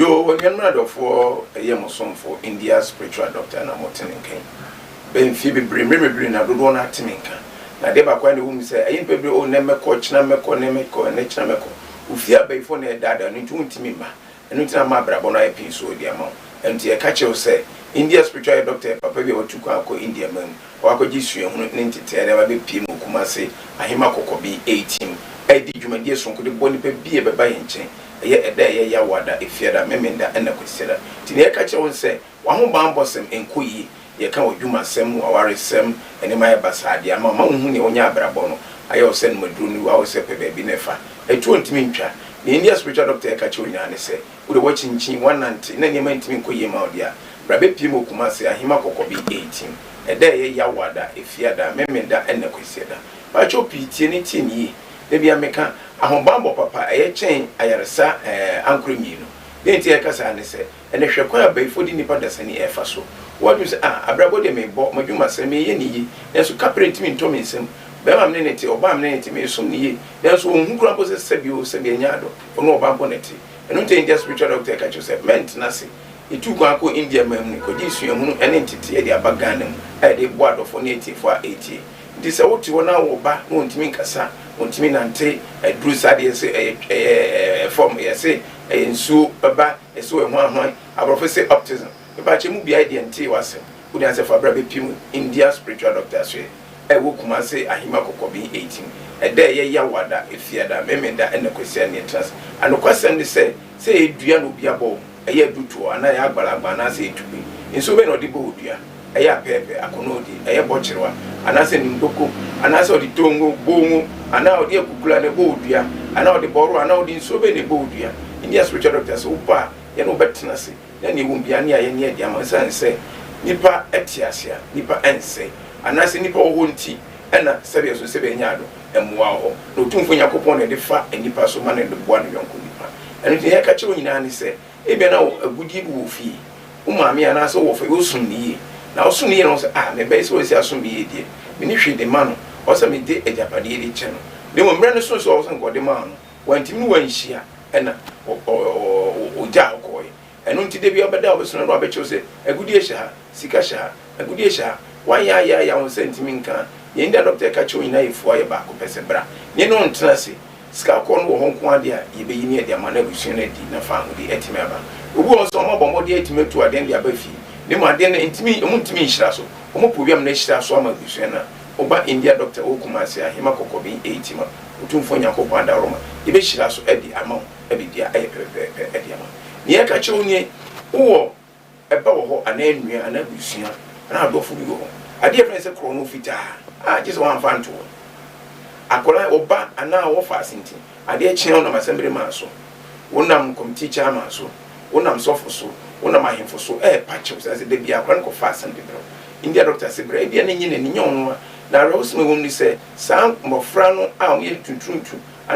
Joe, when you're not for a Yamoson for India spiritual doctor and a Morton King. Ben Phoebe bring I don't want Timinka. Now, they were quite a woman say, I ain't baby old name, coach, Nameko, Nemeko, and Nechameko. Ufia bay for their dad and into Timima, and into my brabona pin so the amount. And to a catcher say, India spiritual doctor, Papa, or two Kako India man, or I could just you ninety never be Pimo Kumase, a Himako be 18. I did you my dear son could bonny be a baby in chain. A day ya wada if you had a memenda and a consider. Tinia catcher will say, one bambosem and kui, ye can't do my sem or worry sem, and in my basad, ya mamma who on ya brabono. I will send my drone, I will say, baby nefa. A 20 mincha. The India spiritual doctor Kachuina and say, with a watching chin 190, and then you meant me kuye maudia. Rabbi Pimo Kumasi, a Himako be 18. A day ya wada if you had a memenda and a consider. But your pity anything ye. Maybe I make a hombambo papa, a chain, I had a sa, uncle Mino. Then take us and say, and if you acquire by 40 nippers any effort so. What you say, a bravo de me bought my juma send me any, and so caperate me in Tominson, Bamamnity or Bamnity may soon ye, there's one who crumbles a Sebio Sebianado, or no Bambonetti, and not in just spiritual doctor catch yourself, meant nothing. It took Uncle India Mem, Codicium, an entity at the Abaganum, at the board of 180 for 80. This is what you want now, back, won't mean Cassa. Untiminante, a Drusadi, a form, I say, a so baba, a so one, a professor optism. The Bachimu be idea and tea was who answer for Brabby Pim, India spiritual doctor. I will come and say, a Himako be 18. A day, Yawada, if you had a memenda and a question entrance. And the question they say, Duan be a bow, a year do to an Ayabalabana say to me. In so many of the Bodia, a ya pepe, a conodi, a botcherwa, and I send in Boko, and I saw the tongo, bongo. And now the Kukula the Bodia, and now the Boro, and now the so many Bodia. India spiritual doctors, Upa, you know, bettinessy. Then you won't be near Diamond and say, Nipa etiasia, Nipa and say, and I say Nipa won't and a serious Sebenado, and wow, no tomb for Yakopon and the fat and Nipa so man and the one young Nipa. And if you hear catching in and say, Eben now a good evil fee. Umami and I saw for you soon ye. Now soon ye knows, the base was soon be dear. Ministry the man. Also, me did a Japanese channel. They were brand so and got the man. Went to me share and or Jacoy. And until they be about that was no Robert Jose, a good year, Sikasha, a good year. Why, ya was sent to me can. You end up there catching in a fire back of Pesebra. You know, Tracy, Scalcon or Hong Quandia, you be near their man every Sunday, the family, the Etimaba. Who was some more the Etimate to attend their Buffy. They might then intimate, Muntimi Shasso, Homopubiam Nesta Swama Luciana. Oba India doctor Okumasi, Himako being 80 months, Utumfonia Copanda Roma, the Bishas Eddie among Ebidia Ediama. Near Cachoni, or a bow and enemy and a Lucian, and I'll go for you. A dear friend, a chrono fita. I just want fun to. I call Oba and now offer Sinti. I dear channel of assembly maso. One am come teacher maso, one am soft for so, one am I him for so, patches as they be a chronicle fast and people. India doctor said, Brabian and young. Now, Rose may only say, Sam Mofrano, I'm here to true.